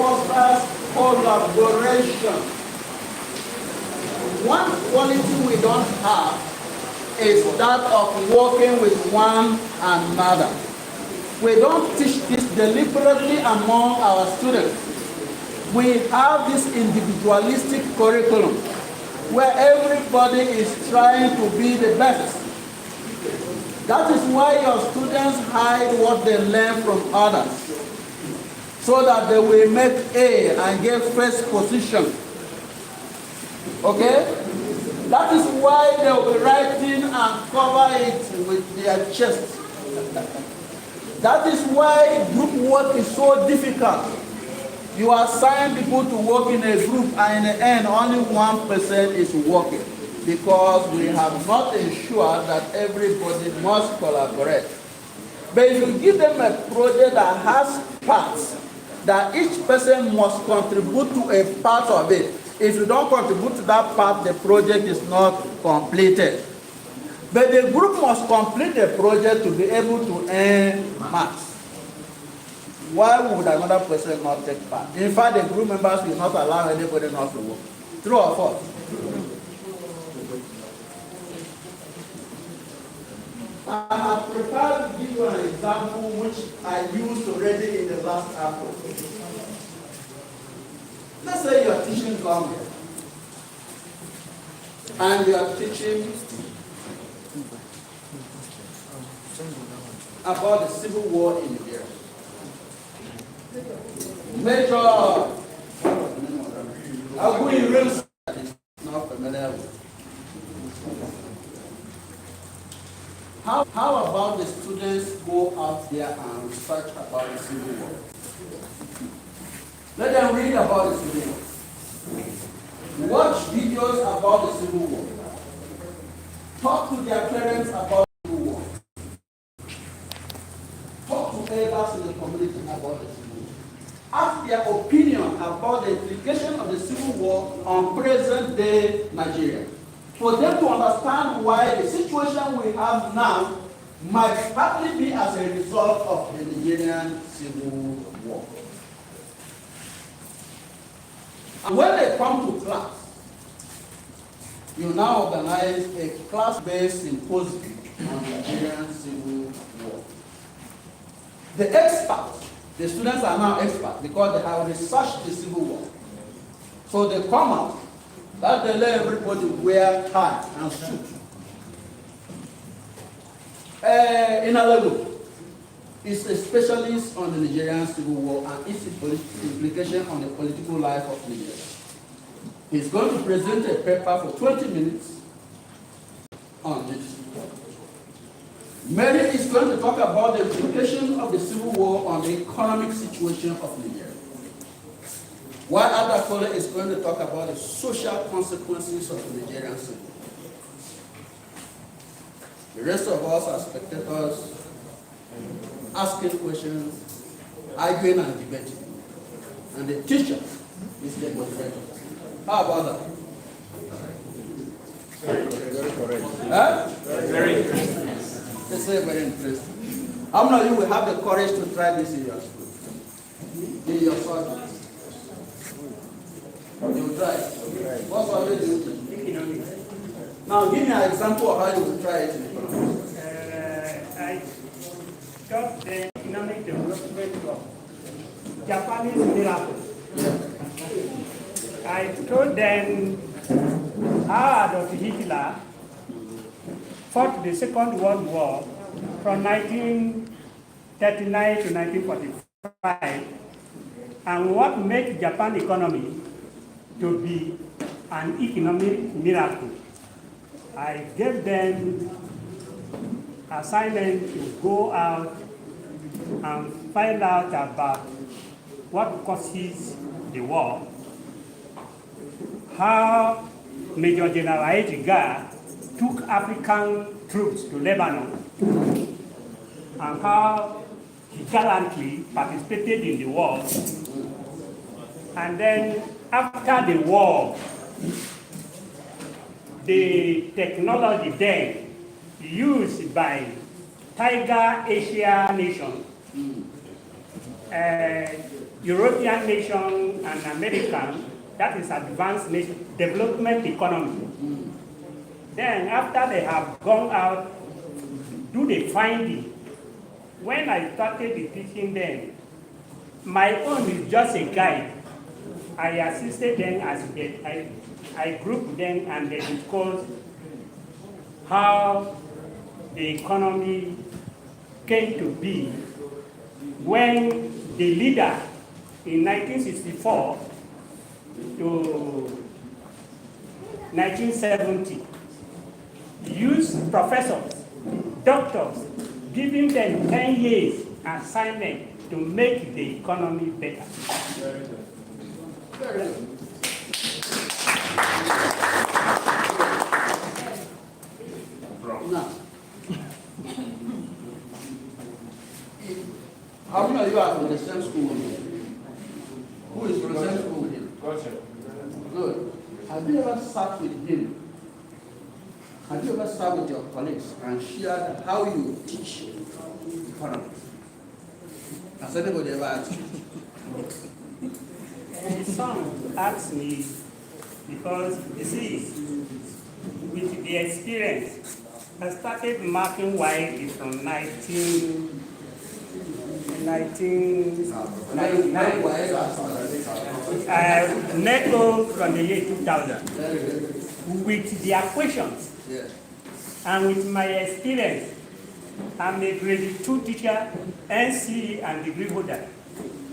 fosters collaboration. One quality we don't have is that of working with one another. We don't teach this deliberately among our students. We have this individualistic curriculum where everybody is trying to be the best. That is why your students hide what they learn from others, so that they will make A and get first position. Okay? That is why they will be writing and cover it with their chest. That is why group work is so difficult. You assign people to work in a group, and in the end, only 1% is working, because we have not ensured that everybody must collaborate. But if you give them a project that has parts, that each person must contribute to a part of it. If you don't contribute to that part, the project is not completed. But the group must complete the project to be able to earn marks. Why would another person not take part? In fact, the group members will not allow anybody not to work. True or false? I have prepared to give you an example which I used already in the last article. Let's say you are teaching government, and you are teaching about the civil war in Nigeria. Major Abu is not familiar with. How about the students go out there and research about the civil war? Let them read about the civil war. Watch videos about the civil war. Talk to their parents about the civil war. Talk to elders in the community about the civil war. Ask their opinion about the implication of the civil war on present-day Nigeria, for them to understand why the situation we have now might partly be as a result of the Nigerian civil war. And when they come to class, you now organize a class-based symposium on Nigerian civil war. The experts, the students are now experts because they have researched the civil war. So they come out, that they let everybody wear tie and suit. In Alago, is a specialist on the Nigerian civil war and its implication on the political life of Nigeria. He's going to present a paper for 20 minutes on this. Mary is going to talk about the implication of the civil war on the economic situation of Nigeria. While Adakola is going to talk about the social consequences of the Nigerian civil war. The rest of us are spectators, asking questions, arguing and debating. And the teacher is the moderator. How about that? Very correct. Huh? Very interesting. They say very interesting. How many of you will have the courage to try this in your school? In your subject? You will try it. What subject do you teach? Economics. Now give me an example of how you will try it in economics. I taught the economic development of Japanese miracle. I told them how Adolf Hitler fought the Second World War from 1939 to 1945, and what made Japan economy to be an economic miracle. I gave them assignment to go out and find out about what causes the war, how Major General Edgar took African troops to Lebanon, and how he gallantly participated in the war. And then after the war, the technology then used by Tiger Asia nation European nation and American, that is advanced nation, development economy. Then after they have gone out, do the finding. When I started the teaching them, my own is just a guide. I assisted them as I grouped them and they discussed how the economy came to be when the leader in 1964 to 1970 used professors, doctors, giving them 10 years assignment to make the economy better. Very good. Very good. Now, how many of you are from the same school with him? Who is from the same school with him? Good. Have you ever sat with him? Have you ever sat with your colleagues and shared how you teach economics? Has anybody ever asked you? Some ask me because, you see, with the experience, I started marking widely from 1999. NECO from the year 2000. With their questions and with my experience, I'm a grade 2 teacher, NC and degree holder.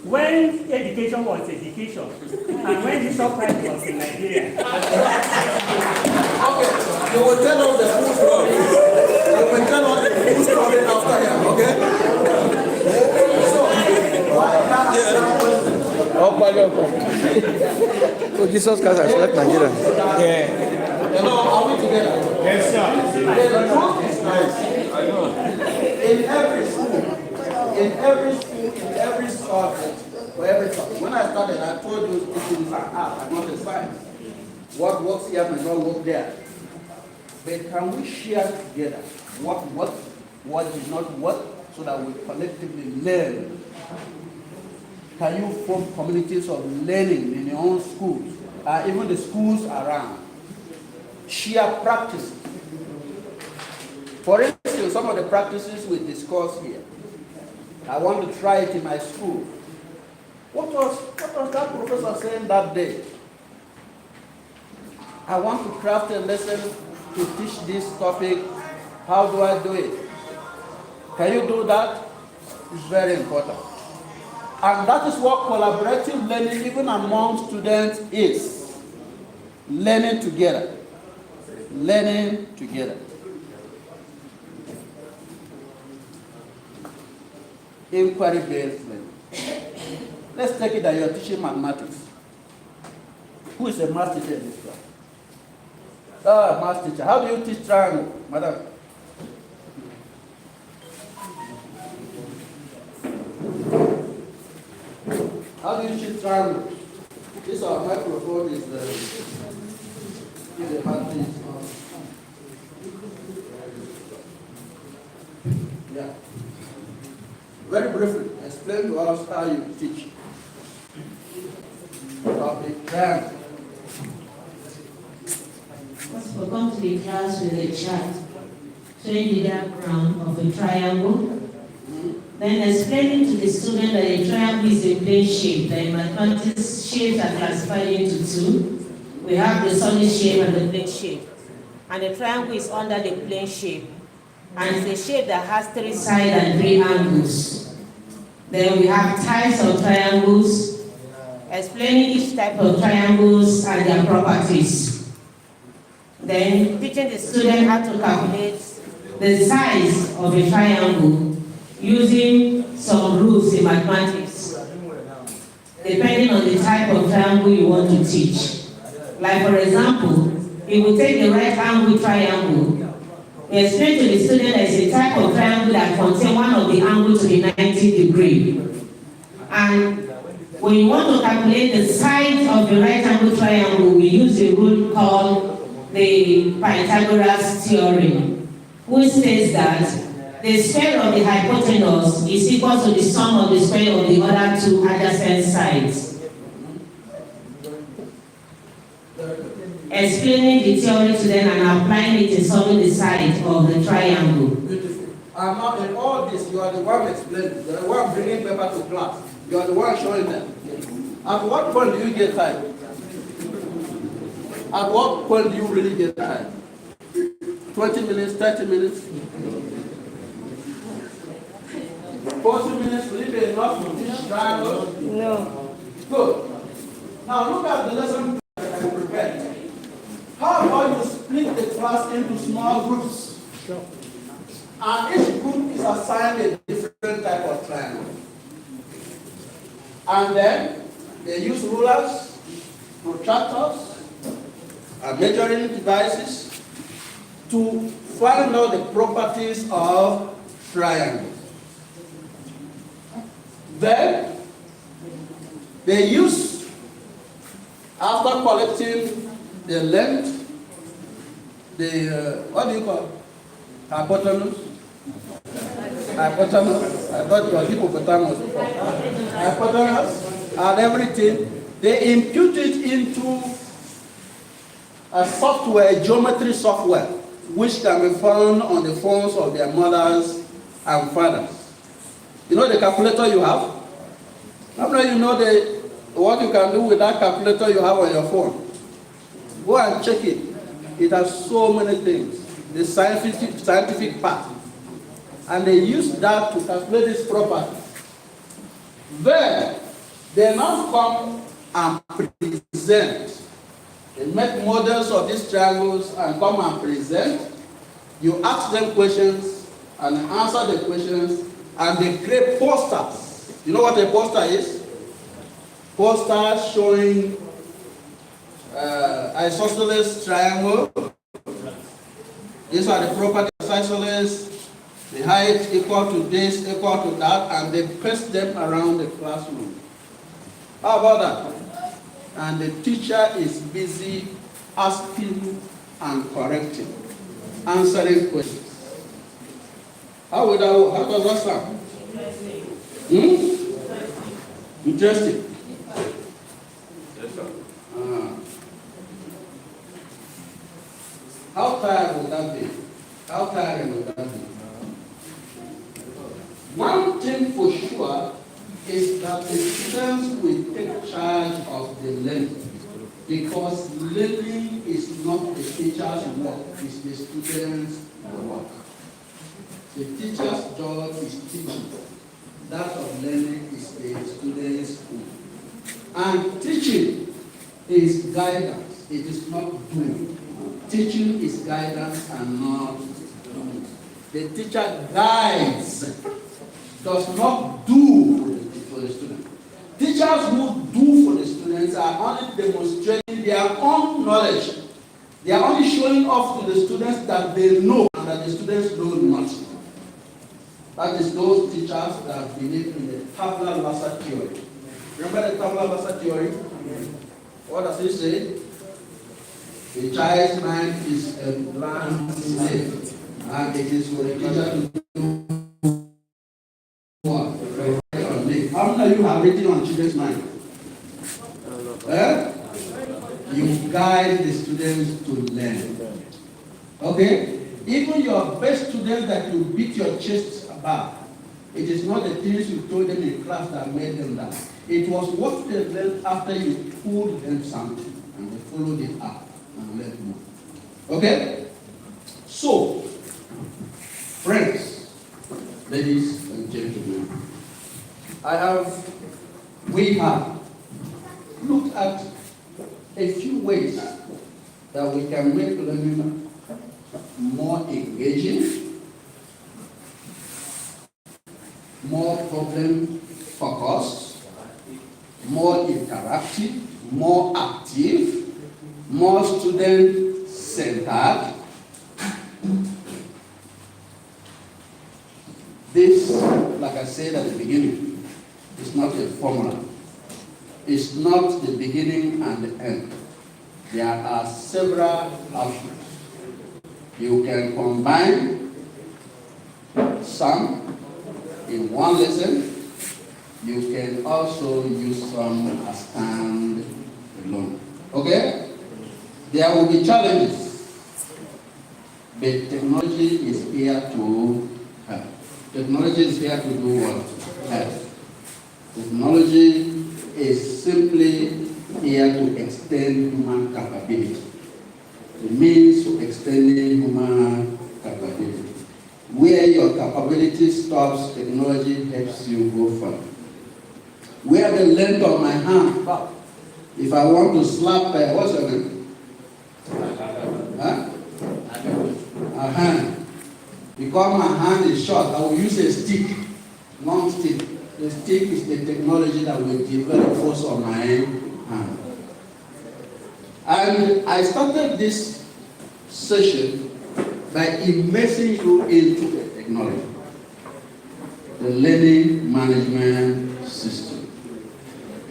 When education was education, and when the surprise was in Nigeria. Okay, you will tell us the full story. You will tell us the full story after here, okay? So, why not? Oh, Jesus Christ has left Nigeria. Yeah. Hello, are we together? Yes, sir. The truth is nice. I know. In every subject, for every subject. When I started, I told you this is an art and not a science. What works here may not work there. But can we share together what works, what did not work, so that we collectively learn? Can you form communities of learning in your own schools, even the schools around? Share practices. For instance, some of the practices we discuss here, I want to try it in my school. What was that professor saying that day? I want to craft a lesson to teach this topic. How do I do it? Can you do that? It's very important. And that is what collaborative learning, even among students, is. Learning together. Learning together. Inquiry-based learning. Let's take it that you're teaching mathematics. Who is a math teacher in this class? Math teacher. How do you teach triangle, madam? How do you teach triangle? This our microphone is the math teacher. Yeah. Very briefly, explain to us how you teach. Topic triangle. First, we'll come to the class with a chart showing the diagram of a triangle. Then explaining to the student that a triangle is a plane shape. That in mathematics, shapes are classified into two. We have the solid shape and the plane shape. And the triangle is under the plane shape. And it's a shape that has 3 sides and 3 angles. Then we have types of triangles, explaining each type of triangles and their properties. Then teaching the student how to calculate the size of a triangle using some rules in mathematics, depending on the type of triangle you want to teach. Like for example, if we take the right angle triangle, we explain to the student that it's a type of triangle that contains one of the angles to be 90 degrees. And when you want to calculate the size of the right angle triangle, we use a rule called the Pythagoras theorem, which says that the square of the hypotenuse is equal to the sum of the square of the other two adjacent sides. Explaining the theory to them and applying it in solving the side of the triangle. Beautiful. And now in all this, you are the one explaining, you are the one bringing paper to class. You are the one showing them. At what point do you get time? At what point do you really get time? 20 minutes, 30 minutes? 40 minutes, will it be enough to teach triangle? No. Good. Now look at the lesson that I prepared. How about you split the class into small groups? Sure. And each group is assigned a different type of triangle. And then they use rulers, protractors, and measuring devices to find out the properties of triangles. Then they use, after collecting the length, the, what do you call it? Hypotenuse? Hypotenuse? I thought it was hippopotamus before. Hypotenuse and everything. They impute it into a software, a geometry software, which can be found on the phones of their mothers and fathers. You know the calculator you have? How many of you know what you can do with that calculator you have on your phone? Go and check it. It has so many things. The scientific part. And they use that to calculate this property. Then, they now come and present. They make models of these triangles and come and present. You ask them questions and answer the questions, and they create posters. You know what a poster is? Posters showing isosceles triangle. These are the properties of isosceles, the height equal to this, equal to that, and they paste them around the classroom. How about that? And the teacher is busy asking and correcting, answering questions. How does that sound? Interesting. How tired would that be? How tiring would that be? One thing for sure is that the students will take charge of the learning, because learning is not the teacher's work, it's the student's work. The teacher's job is teaching. That of learning is the student's work. And teaching is guidance, it is not doing. Teaching is guidance and not doing. The teacher guides, does not do for the student. Teachers who do for the students are only demonstrating their own knowledge. They are only showing off to the students that they know and that the students know nothing. That is those teachers that believe in the tabula rasa theory. Remember the tabula rasa theory? What does it say? The child's mind is a blank slate, and it is for the teacher to do what? How many of you have written on children's mind? You guide the students to learn. Okay? Even your best students that you beat your chest about, it is not the things you told them in class that made them that. It was what they learned after you told them something, and they followed it up and learned more. Okay? So, friends, ladies and gentlemen, we have looked at a few ways that we can make learning more engaging, more problem focused, more interactive, more active, more student centered. This, like I said at the beginning, is not a formula. It's not the beginning and the end. There are several options. You can combine some in one lesson. You can also use some as stand alone. Okay? There will be challenges, but technology is here to help. Technology is here to do what? Help. Technology is simply here to extend human capability. It means to extending human capability. Where your capability stops, technology helps you go further. Where the length of my hand, if I want to slap, what's your name? Huh? A hand. Because my hand is short, I will use a stick, long stick. The stick is the technology that will develop force on my hand. And I started this session by immersing you into the technology, the learning management system,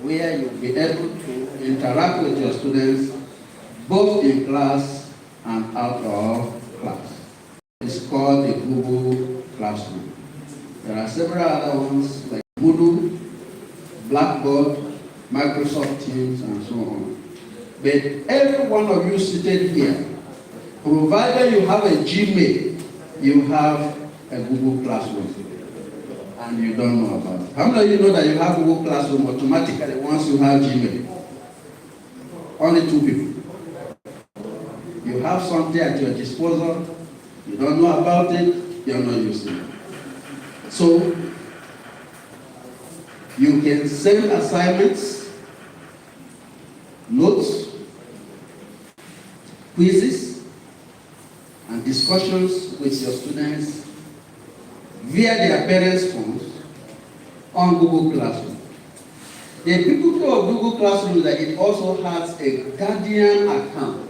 where you'll be able to interact with your students both in class and out of class. It's called the Google Classroom. There are several other ones like Moodle, Blackboard, Microsoft Teams, and so on. But every one of you seated here, provided you have a Gmail, you have a Google Classroom, and you don't know about it. How many of you know that you have Google Classroom automatically once you have Gmail? Only 2 people. You have something at your disposal, you don't know about it, you're not using it. So, you can send assignments, notes, quizzes, and discussions with your students via their parents' phones on Google Classroom. The beauty of Google Classroom is that it also has a guardian account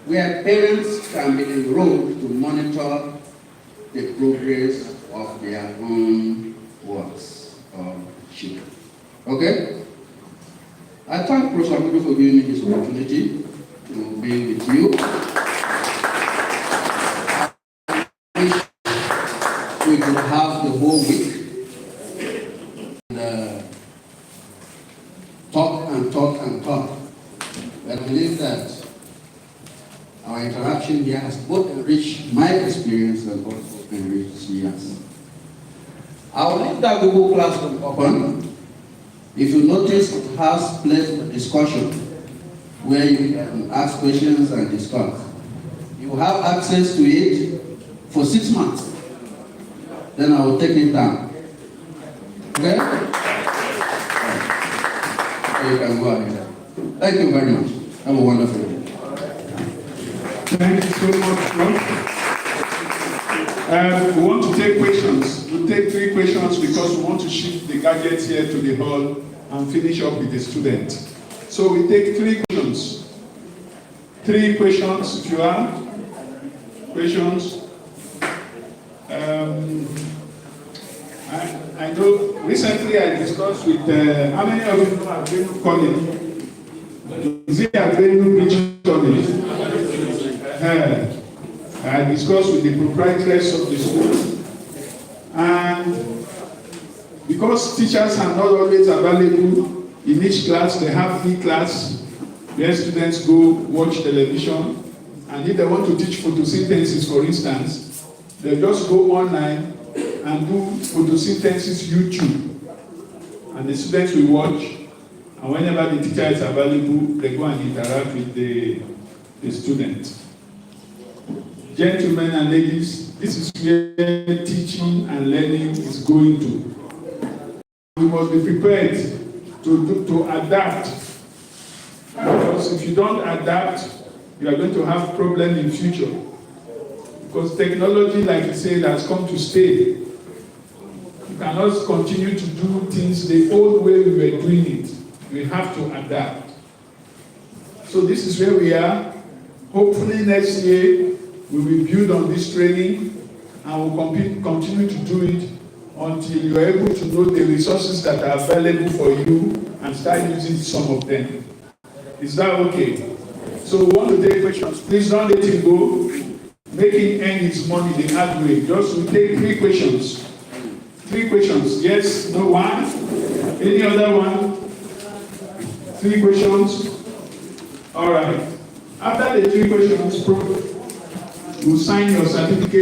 where parents can be enrolled to monitor the progress of their own works or children. Okay? I thank Professor Agudo for giving me this opportunity to be with you. I wish we could have the whole week and talk and talk and talk. But I believe that our interaction here has both enriched my experience and also enriched yours. I will leave that Google Classroom open. If you notice, it has place for discussion where you can ask questions and discuss. You have access to it for 6 months. Then I will take it down. Okay? So you can go ahead. Thank you very much. Have a wonderful day. Thank you so much, Prof. We want to take questions. We'll take 3 questions because we want to shift the gadgets here to the hall and finish up with the student. So we take 3 questions. 3 questions, if you have questions. I know recently I discussed with, how many of you know Adrenu College? Is it Adrenu Beach College? I discussed with the proprietors of the school, and because teachers are not always available in each class, they have e-class where students go watch television, and if they want to teach photosynthesis, for instance, they just go online and do photosynthesis YouTube, and the students will watch, and whenever the teacher is available, they go and interact with the student. Gentlemen and ladies, this is where teaching and learning is going to. We must be prepared to adapt. Because if you don't adapt, you are going to have problems in future. Because technology, like you said, has come to stay. You cannot continue to do things the old way we were doing it. We have to adapt. So this is where we are. Hopefully next year, we will build on this training and we'll continue to do it until you are able to know the resources that are available for you and start using some of them. Is that okay? So we want to take questions. Please don't let him go. Make him earn his money the hard way. Just we take 3 questions. 3 questions. Yes, no one. Any other one? 3 questions. All right. After the 3 questions, you sign your certificate.